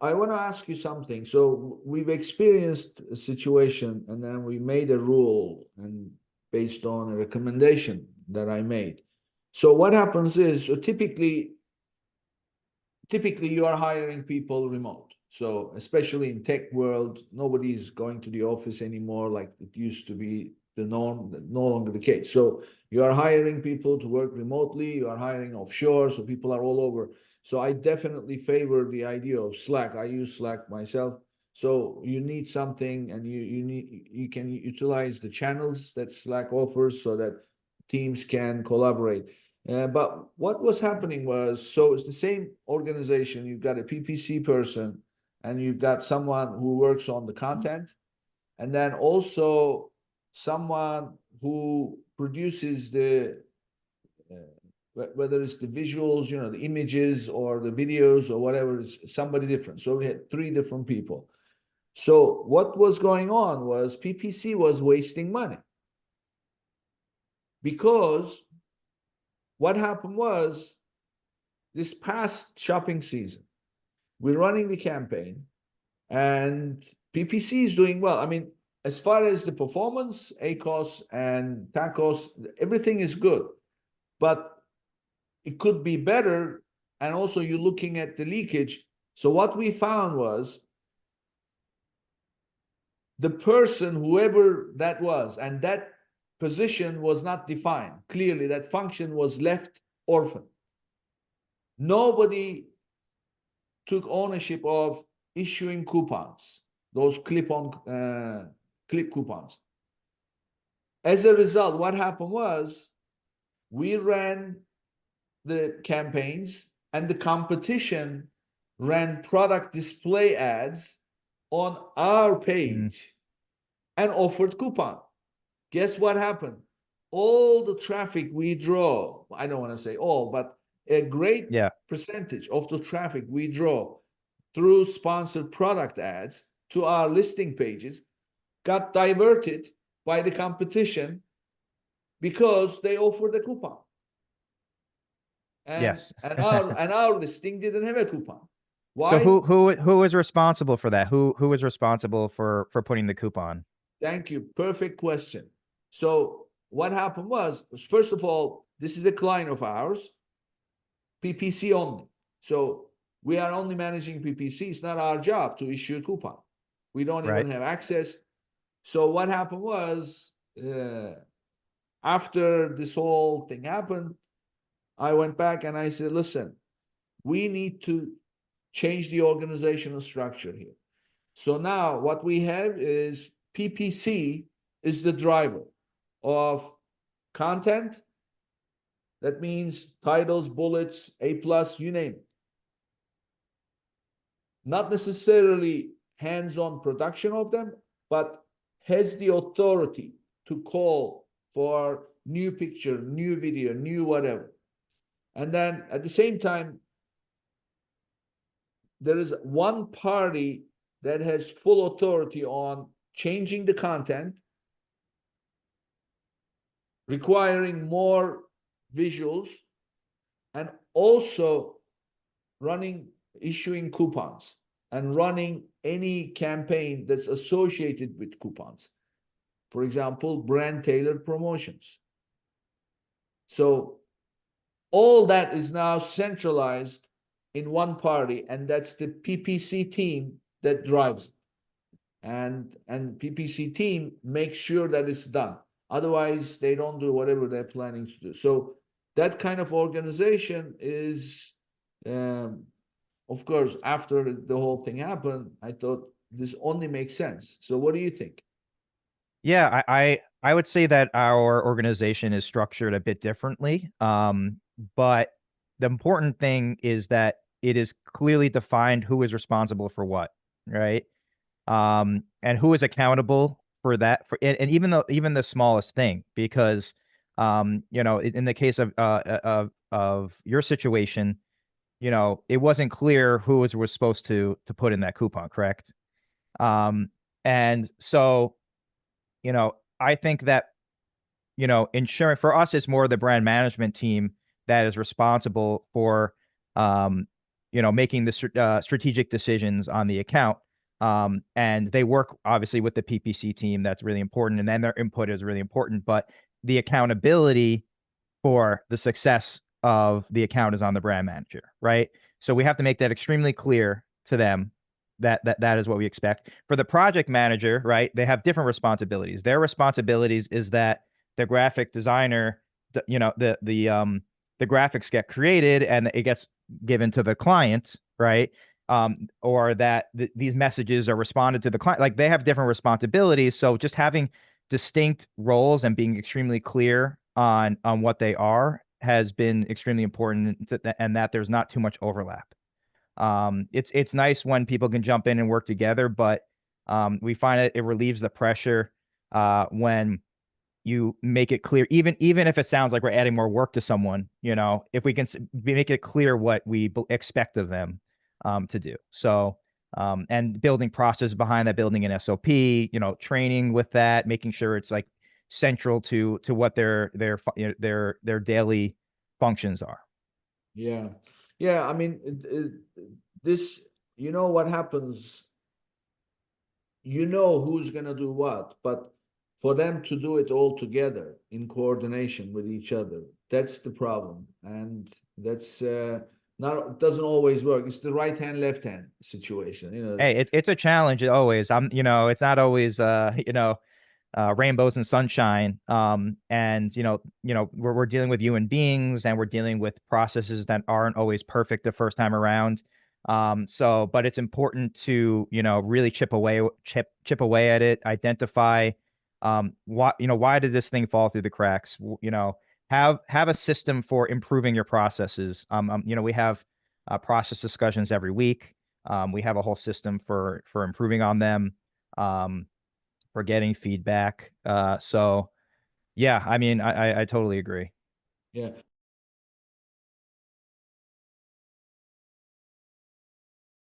I want to ask you something. So we've experienced a situation, and then we made a rule, and based on a recommendation that I made. So what happens is, so typically you are hiring people remote. So especially in tech world, nobody's going to the office anymore like it used to be the norm, no longer the case. So you are hiring people to work remotely, you are hiring offshore, so people are all over. So I definitely favor the idea of Slack. I use Slack myself. So you need something, and you can utilize the channels that Slack offers so that teams can collaborate. But what was happening was, so it's the same organization. You've got a PPC person, and you've got someone who works on the content, and then also someone who produces the whether it's the visuals, the images or the videos or whatever, it's somebody different. So we had three different people. So what was going on was PPC was wasting money, because what happened was, this past shopping season, we're running the campaign, and PPC is doing well. I mean, as far as the performance, ACOS and TACOS, everything is good, but it could be better. And also you're looking at the leakage. So what we found was, the person, whoever that was, and that position was not defined clearly, that function was left orphan. Nobody took ownership of issuing coupons, those clip coupons. As a result, what happened was, we ran the campaigns, and the competition ran product display ads on our page and offered coupon. Guess what happened? All the traffic we draw, I don't want to say all, but a great percentage of the traffic we draw through sponsored product ads to our listing pages got diverted by the competition because they offered a coupon. And, and our listing didn't have a coupon. Why? So who is responsible for that? Who is responsible for putting the coupon? Thank you. Perfect question. So what happened was, first of all, this is a client of ours, PPC only. So we are only managing PPC. It's not our job to issue a coupon. We don't even have access. So what happened was, after this whole thing happened, I went back and I said, listen, we need to change the organizational structure here. So now what we have is, PPC is the driver of content. That means titles, bullets, A+, you name it. Not necessarily hands-on production of them, but has the authority to call for new picture, new video, new whatever. And then at the same time, there is one party that has full authority on changing the content, requiring more visuals, and also issuing coupons and running any campaign that's associated with coupons. For example, brand tailored promotions. So all that is now centralized in one party, and that's the PPC team that drives it. And PPC team makes sure that it's done. Otherwise, they don't do whatever they're planning to do. So that kind of organization is, of course, after the whole thing happened, I thought this only makes sense. So what do you think? Yeah, I would say that our organization is structured a bit differently. But the important thing is that it is clearly defined who is responsible for what, right? And who is accountable for that, and even the smallest thing, because in the case of your situation, it wasn't clear who was supposed to put in that coupon, correct? And so, I think that, ensuring for us, it's more the brand management team that is responsible for, making the strategic decisions on the account. And they work obviously with the PPC team. That's really important. And then their input is really important, but the accountability for the success of the account is on the brand manager, right? So we have to make that extremely clear to them that is what we expect. For the project manager, right? They have different responsibilities. Their responsibilities is that the graphic designer, the graphics get created and it gets given to the client, right? Or that these messages are responded to the client. Like they have different responsibilities. So just having distinct roles and being extremely clear on what they are has been extremely important, and that there's not too much overlap. It's nice when people can jump in and work together, but we find it relieves the pressure when you make it clear, even if it sounds like we're adding more work to someone, if we can make it clear what we expect of them to do. So, and building process behind that, building an SOP, training with that, making sure it's like central to what their daily functions are. Yeah. Yeah. I mean, this, what happens, who's going to do what, but for them to do it all together in coordination with each other, that's the problem. And that's not, doesn't always work. It's the right hand, left hand situation. Hey, it's a challenge always. It's not always, rainbows and sunshine. And we're dealing with human beings and we're dealing with processes that aren't always perfect the first time around. So, but it's important to, really chip away at it, identify, why did this thing fall through the cracks? Have a system for improving your processes. We have process discussions every week. We have a whole system for improving on them. For getting feedback. So yeah, I mean, I totally agree. Yeah.